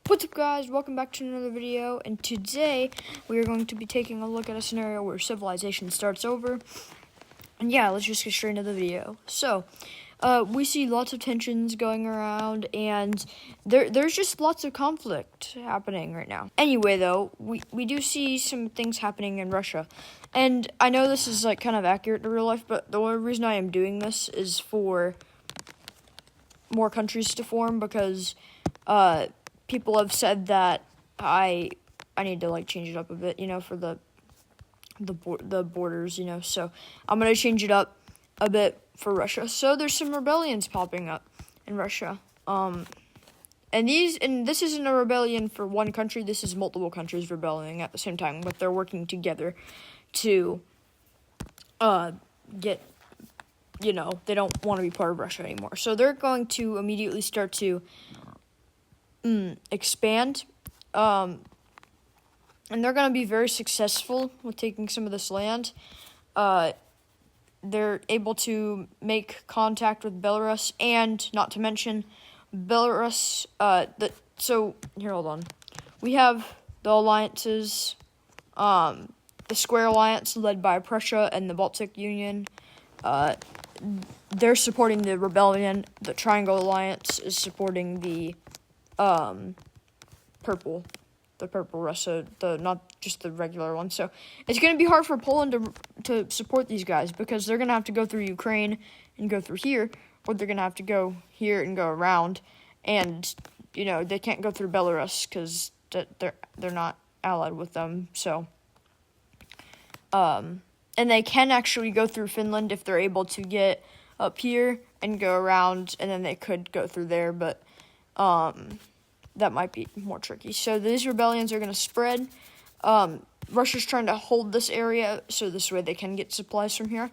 What's up, guys? Welcome back to another video, and today we are going to be taking a look at a scenario where civilization starts over. And yeah, let's just get straight into the video. So, we see lots of tensions going around, and there's just lots of conflict happening right now. Anyway, though, we do see some things happening in Russia. And I know this is like kind of accurate to real life, but the only reason I am doing this is for more countries to form, because people have said that I need to like change it up a bit, for the borders, So I'm gonna change it up a bit for Russia. So there's some rebellions popping up in Russia. And this isn't a rebellion for one country. This is multiple countries rebelling at the same time, but they're working together to get. They don't want to be part of Russia anymore. So they're going to immediately start to expand. And they're going to be very successful with taking some of this land. They're able to make contact with Belarus, and not to mention Belarus. So here, hold on. We have the alliances, the Square Alliance led by Prussia and the Baltic Union. They're supporting the rebellion. The Triangle Alliance is supporting the purple Russia, not just the regular one. So it's going to be hard for Poland to support these guys, because they're going to have to go through Ukraine and go through here, or they're going to have to go here and go around. And they can't go through Belarus because they're not allied with them. So and they can actually go through Finland if they're able to get up here and go around, and then they could go through there, but that might be more tricky. So these rebellions are going to spread. Russia's trying to hold this area, so this way they can get supplies from here.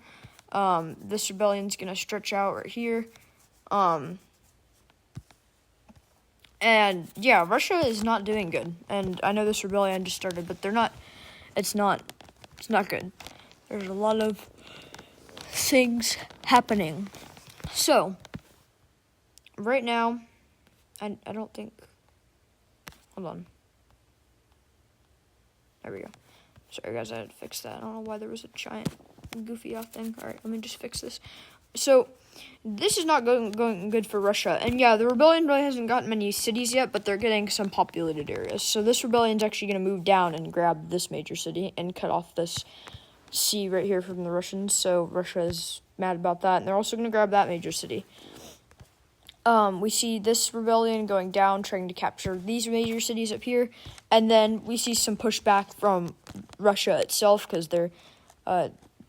This rebellion's going to stretch out right here. And yeah, Russia is not doing good. And I know this rebellion just started, but it's not good. There's a lot of things happening. So, right now, I don't think... Hold on. There we go. Sorry, guys, I had to fix that. I don't know why there was a giant goofy off thing. Alright, let me just fix this. So, this is not going good for Russia. And yeah, the rebellion really hasn't gotten many cities yet, but they're getting some populated areas. So this rebellion's actually going to move down and grab this major city and cut off this sea right here from the Russians. So Russia is mad about that, and they're also going to grab that major city. We see this rebellion going down, trying to capture these major cities up here, and then we see some pushback from Russia itself, because they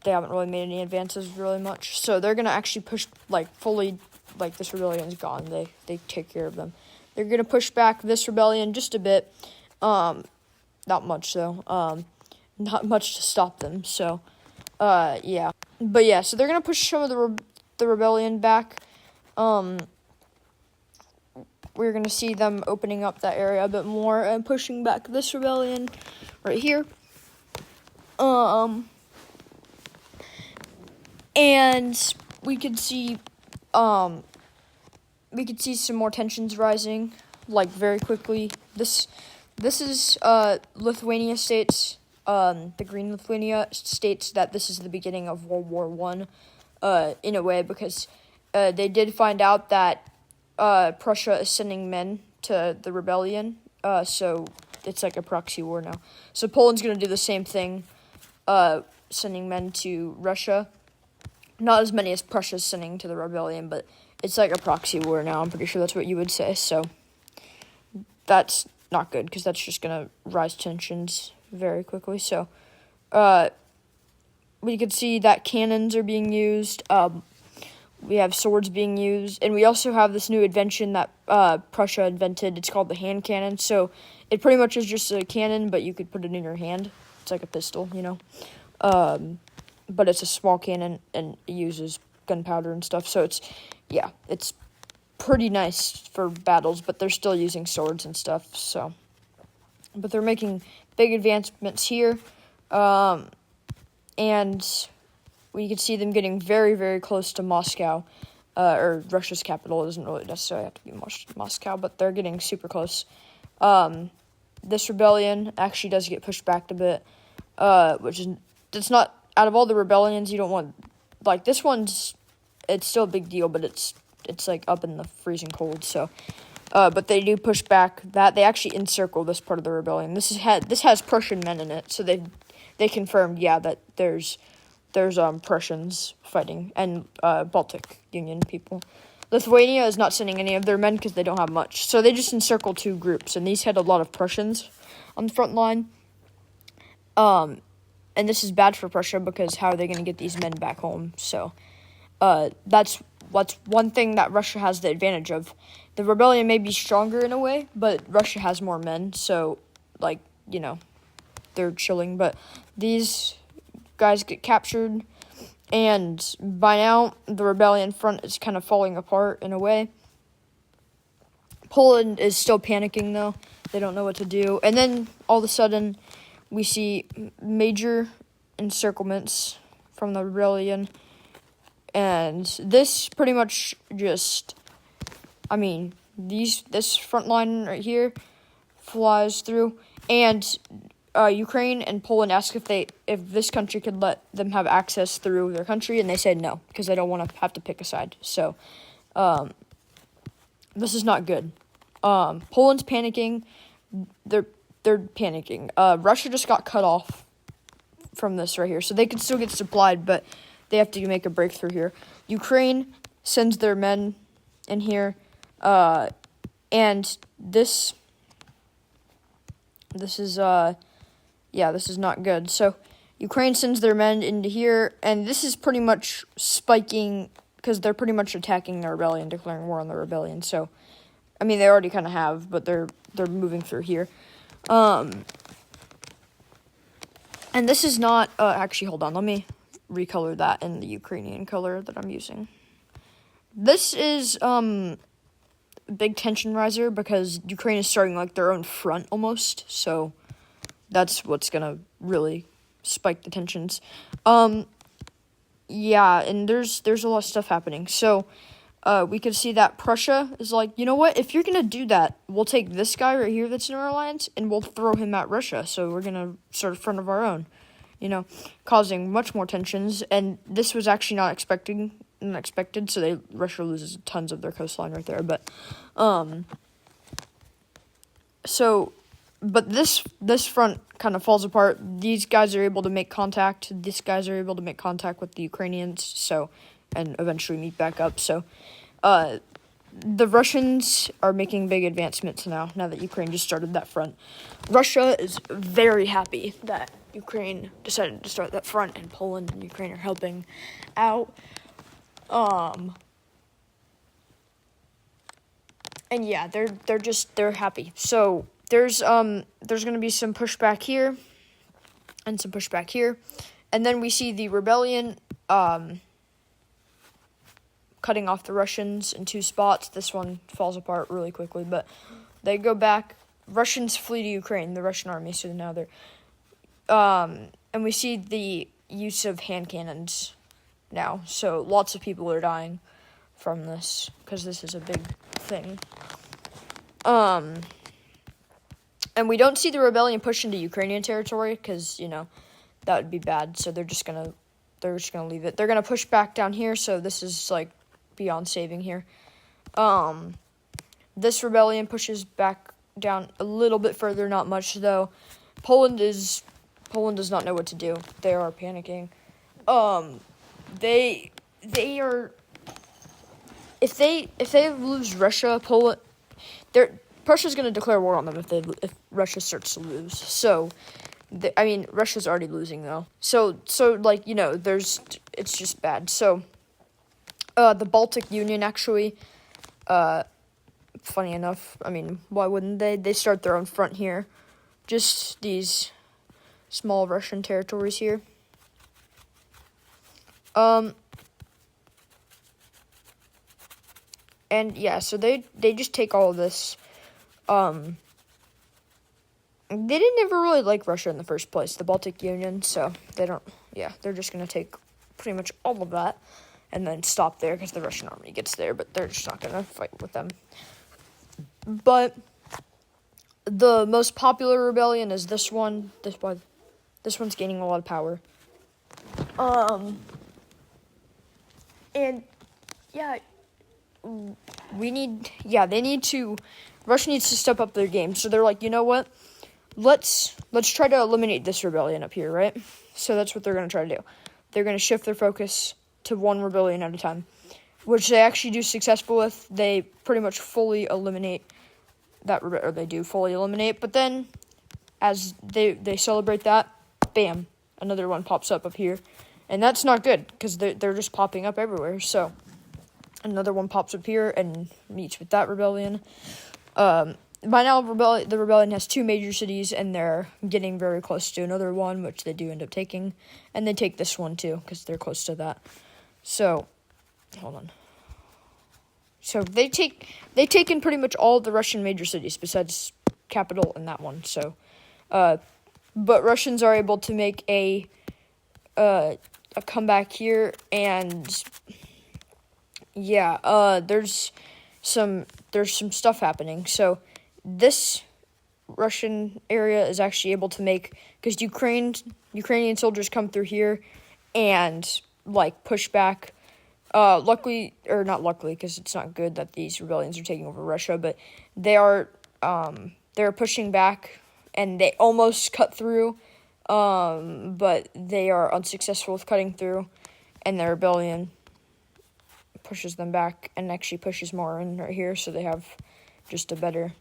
haven't really made any advances really much. So they're going to actually push, fully, this rebellion's gone. They take care of them. They're going to push back this rebellion just a bit. Not much, though. Not much to stop them. So, yeah. But yeah, so they're going to push some of the rebellion back. We're going to see them opening up that area a bit more and pushing back this rebellion right here. And we could see some more tensions rising, very quickly. This is Lithuania states. The Green Lithuania states that this is the beginning of World War I, in a way, because they did find out that Prussia is sending men to the rebellion, so it's like a proxy war now. So Poland's going to do the same thing, sending men to Russia. Not as many as Prussia's sending to the rebellion, but it's like a proxy war now. I'm pretty sure that's what you would say. So that's not good, because that's just going to rise tensions very quickly. So we could see that cannons are being used. We have swords being used, and we also have this new invention that Prussia invented. It's called the hand cannon. So it pretty much is just a cannon, but you could put it in your hand. It's like a pistol, but it's a small cannon, and it uses gunpowder and stuff. So it's pretty nice for battles, but they're still using swords and stuff. So, but they're making big advancements here, and we could see them getting very, very close to Moscow, or Russia's capital. It doesn't really necessarily have to be Moscow, but they're getting super close. This rebellion actually does get pushed back a bit, it's not, out of all the rebellions, you don't want, like, this one's, it's still a big deal, but it's like up in the freezing cold, so, but they do push back that, they actually encircle this part of the rebellion. This has Prussian men in it, so they confirmed, yeah, that there's Prussians fighting, and, Baltic Union people. Lithuania is not sending any of their men because they don't have much. So they just encircle 2 groups, and these had a lot of Prussians on the front line. And this is bad for Prussia because how are they going to get these men back home? So that's one thing that Russia has the advantage of. The rebellion may be stronger in a way, but Russia has more men, so, like, you know, they're chilling. But these guys get captured. And by now, the rebellion front is kind of falling apart in a way. Poland is still panicking, though. They don't know what to do. And then, all of a sudden, we see major encirclements from the rebellion. And this pretty much just, I mean, this front line right here flies through. And Ukraine and Poland asked if this country could let them have access through their country, and they said no because they don't want to have to pick a side. So, this is not good. Poland's panicking. They're panicking. Russia just got cut off from this right here, so they can still get supplied, but they have to make a breakthrough here. Ukraine sends their men in here, and this is this is not good. So, Ukraine sends their men into here, and this is pretty much spiking, because they're pretty much attacking the rebellion, declaring war on the rebellion. So, I mean, they already kind of have, but they're moving through here. And this is not, actually, hold on, let me recolor that in the Ukrainian color that I'm using. This is, big tension riser, because Ukraine is starting, like, their own front, almost, so that's what's gonna really spike the tensions. Yeah, and there's a lot of stuff happening. So, we could see that Prussia is like, you know what? If you're gonna do that, we'll take this guy right here that's in our alliance, and we'll throw him at Russia. So we're gonna start a front of our own, causing much more tensions. And this was actually not unexpected. So Russia loses tons of their coastline right there. But, But this front kind of falls apart. These guys are able to make contact. These guys are able to make contact with the Ukrainians, and eventually meet back up. So, the Russians are making big advancements now that Ukraine just started that front. Russia is very happy that Ukraine decided to start that front, and Poland and Ukraine are helping out. And yeah, they're happy. So, there's gonna be some pushback here, and some pushback here, and then we see the rebellion cutting off the Russians in 2 spots. This one falls apart really quickly, but they go back. Russians flee to Ukraine, the Russian army. So now they're and we see the use of hand cannons now. So lots of people are dying from this because this is a big thing. And we don't see the rebellion push into Ukrainian territory because, that would be bad. So they're just gonna leave it. They're gonna push back down here. So this is like beyond saving here. This rebellion pushes back down a little bit further, not much though. Poland does not know what to do. They are panicking. They are. If they lose Russia, Russia's going to declare war on them if Russia starts to lose. So, Russia's already losing, though. So it's just bad. So, the Baltic Union, actually, funny enough, why wouldn't they? They start their own front here. Just these small Russian territories here. And, yeah, so they just take all of this. They didn't ever really like Russia in the first place, the Baltic Union, so they're just going to take pretty much all of that and then stop there because the Russian army gets there, but they're just not going to fight with them. But the most popular rebellion is this one. This one's gaining a lot of power. And yeah, Russia needs to step up their game. So they're like, you know what? Let's try to eliminate this rebellion up here, right? So that's what they're going to try to do. They're going to shift their focus to one rebellion at a time, which they actually do successful with. They pretty much fully eliminate they do fully eliminate. But then, as they celebrate that, bam, another one pops up here, and that's not good because they're just popping up everywhere. So another one pops up here and meets with that rebellion. By now, the rebellion has 2 major cities, and they're getting very close to another one, which they do end up taking. And they take this one, too, because they're close to that. So, hold on. So, they've taken pretty much all of the Russian major cities, besides capital and that one. So, but Russians are able to make a comeback here, and yeah, there's some stuff happening. So, this Russian area is actually able to make, because Ukrainian soldiers come through here and like push back. Not luckily, because it's not good that these rebellions are taking over Russia, but they're pushing back, and they almost cut through, but they are unsuccessful with cutting through, and the rebellion pushes them back and actually pushes more in right here, so they have just a better,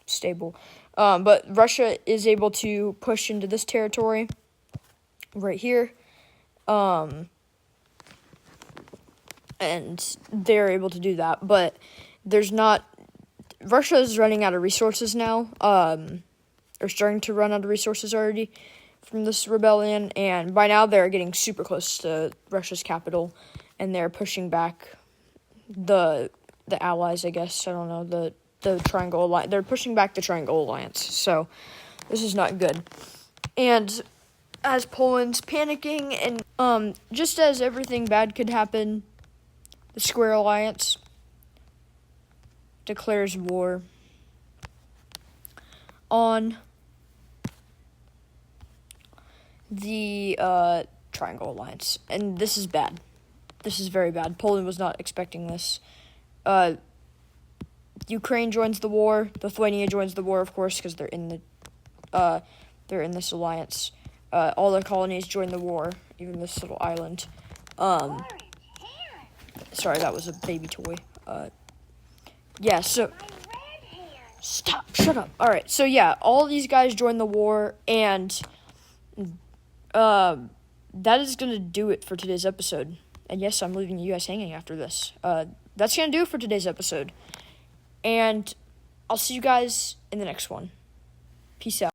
stable. But Russia is able to push into this territory right here, and they're able to do that, but Russia is running out of resources now, or starting to run out of resources already from this rebellion, and by now they're getting super close to Russia's capital, and they're pushing back the allies, I guess. I don't know, the Triangle Alliance. They're pushing back the Triangle Alliance, so this is not good. And as Poland's panicking, and just as everything bad could happen, the Square Alliance declares war on the Triangle Alliance, and this is bad. This is very bad. Poland was not expecting this. Ukraine joins the war. Lithuania joins the war, of course, because they're in this alliance. All the colonies join the war, even this little island. Sorry, that was a baby toy. Yeah, so shut up. All right, so yeah, all these guys join the war, and that is gonna do it for today's episode. And yes, I'm leaving you guys hanging after this. That's gonna do it for today's episode. And I'll see you guys in the next one. Peace out.